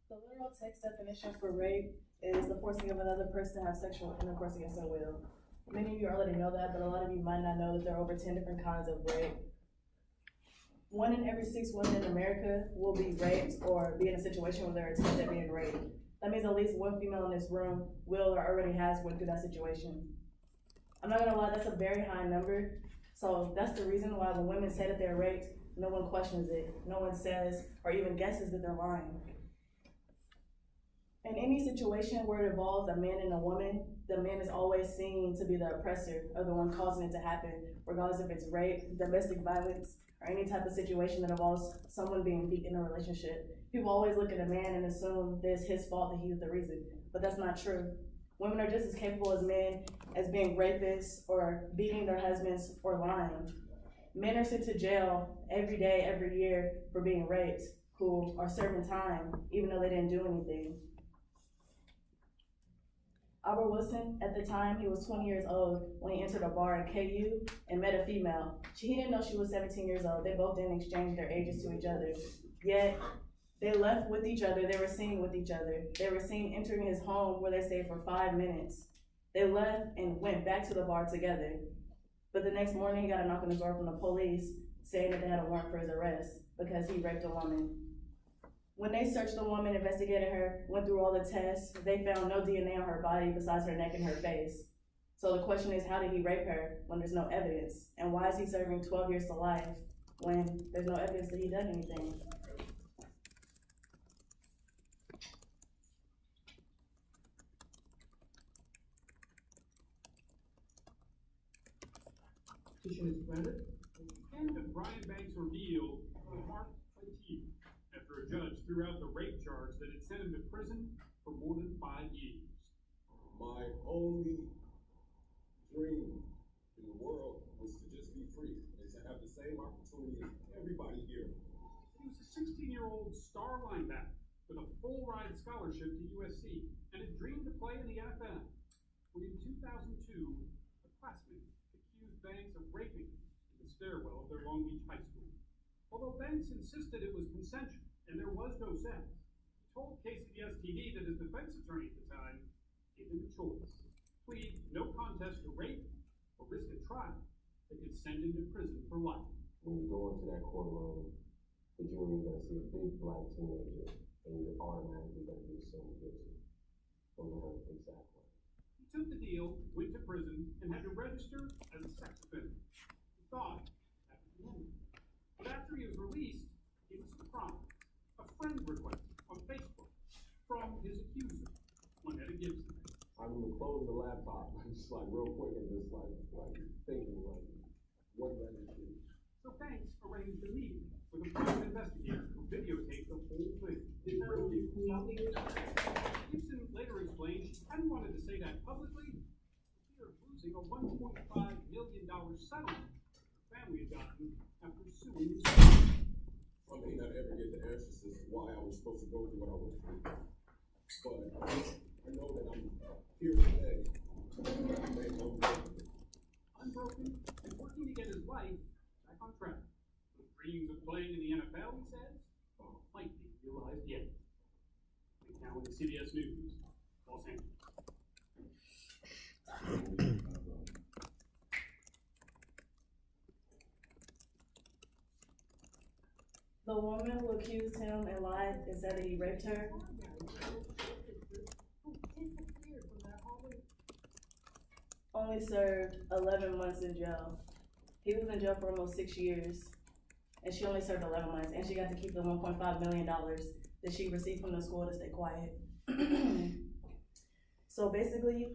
The literal text definition for rape is the forcing of another person to have sexual intercourse against their will. Many of you already know that, but a lot of you might not know that there are over 10 different kinds of rape. 1 in every 6 women in America will be raped or be in a situation where they're attempted at being raped. That means at least one female in this room will or already has went through that situation. I'm not gonna lie, that's a very high number. So that's the reason why when women say that they're raped, no one questions it. No one says or even guesses that they're lying. In any situation where it involves a man and a woman, the man is always seen to be the oppressor or the one causing it to happen, regardless if it's rape, domestic violence, or any type of situation that involves someone being beat in a relationship. People always look at a man and assume that it's his fault that he's the reason, but that's not true. Women are just as capable as men as being rapists or beating their husbands or lying. Men are sent to jail every day, every year for being raped, who are serving time, even though they didn't do anything. Albert Wilson, at the time, he was 20 years old when he entered a bar in KU and met a female. He didn't know she was 17 years old. They both didn't exchange their ages to each other. Yet, they left with each other. They were seen with each other. They were seen entering his home where they stayed for 5 minutes. They left and went back to the bar together. But the next morning, he got a knock on his door from the police saying that they had a warrant for his arrest because he raped a woman. When they searched the woman, investigated her, went through all the tests, they found no DNA on her body besides her neck and her face. So the question is, how did he rape her when there's no evidence? And why is he serving 12 years to life when there's no evidence that he did anything? Petition is granted. And the Brian Banks ordeal was marked by T after a judge threw out the rape charge that had sent him to prison for more than 5 years. My only dream in the world was to just be free and to have the same opportunity as everybody here. He was a 16-year-old star linebacker with a full-ride scholarship to USC and had dreamed to play in the NFL. When in 2002, a classmate accused Banks of raping in the stairwell of their Long Beach high school. Although Banks insisted it was consensual and there was no sex, he told KCBS TV that his defense attorney at the time gave him a choice: plead no contest to rape or risk a trial that could send him to prison for life. When you go into that courtroom, the jury is going to see a big black teenager, and you're automatically going to be assumed guilty. From her exact way. He took the deal, went to prison, and had to register as a sex offender. He thought that was the end. But after he was released, he was surprised. A friend request on Facebook from his accuser, Lynetta Gibson. I'm going to close the laptop, just like real quick, and just like thinking, like, what did I just do? So Banks arranged a meeting with a private investigator who videotaped the whole thing. Gibson later explained she hadn't wanted to say that publicly for fear of losing a $1.5 million settlement her family had gotten after suing his family. I may not ever get the answers as to why I was supposed to go through what I went through. But I know that I'm here today. Unbroken and working to get his life back on track. With dreams of playing in the NFL, he says, might be realized yet. Now in the CBS News, Los Angeles. The woman who accused him and lied and said that he raped her only served 11 months in jail. He was in jail for almost 6 years, and she only served 11 months, and she got to keep the $1.5 million that she received from the school to stay quiet. So basically,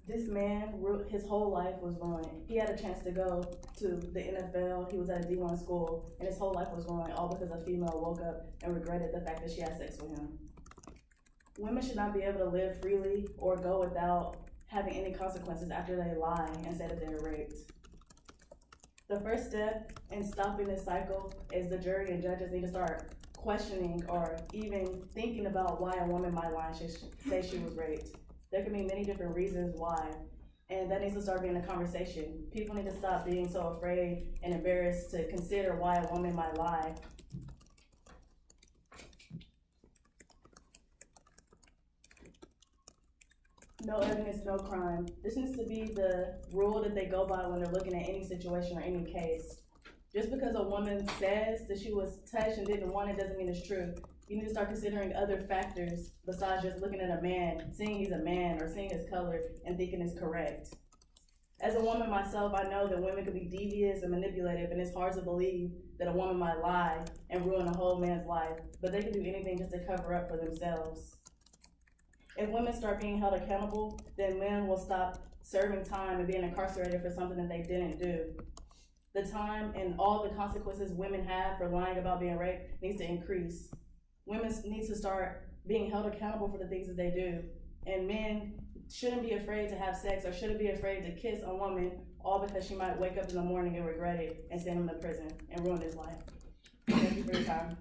this man, his whole life was ruined. He had a chance to go to the NFL, he was at a D1 school, and his whole life was ruined, all because a female woke up and regretted the fact that she had sex with him. Women should not be able to live freely or go without having any consequences after they lie and say that they were raped. The first step in stopping this cycle is the jury and judges need to start questioning or even thinking about why a woman might lie and say she was raped. There can be many different reasons why, and that needs to start being a conversation. People need to stop being so afraid and embarrassed to consider why a woman might lie. No evidence, no crime. This needs to be the rule that they go by when they're looking at any situation or any case. Just because a woman says that she was touched and didn't want it doesn't mean it's true. You need to start considering other factors besides just looking at a man, seeing he's a man, or seeing his color and thinking it's correct. As a woman myself, I know that women can be devious and manipulative, and it's hard to believe that a woman might lie and ruin a whole man's life, but they can do anything just to cover up for themselves. If women start being held accountable, then men will stop serving time and being incarcerated for something that they didn't do. The time and all the consequences women have for lying about being raped needs to increase. Women need to start being held accountable for the things that they do, and men shouldn't be afraid to have sex or shouldn't be afraid to kiss a woman, all because she might wake up in the morning and regret it and send him to prison and ruin his life. Thank you for your time.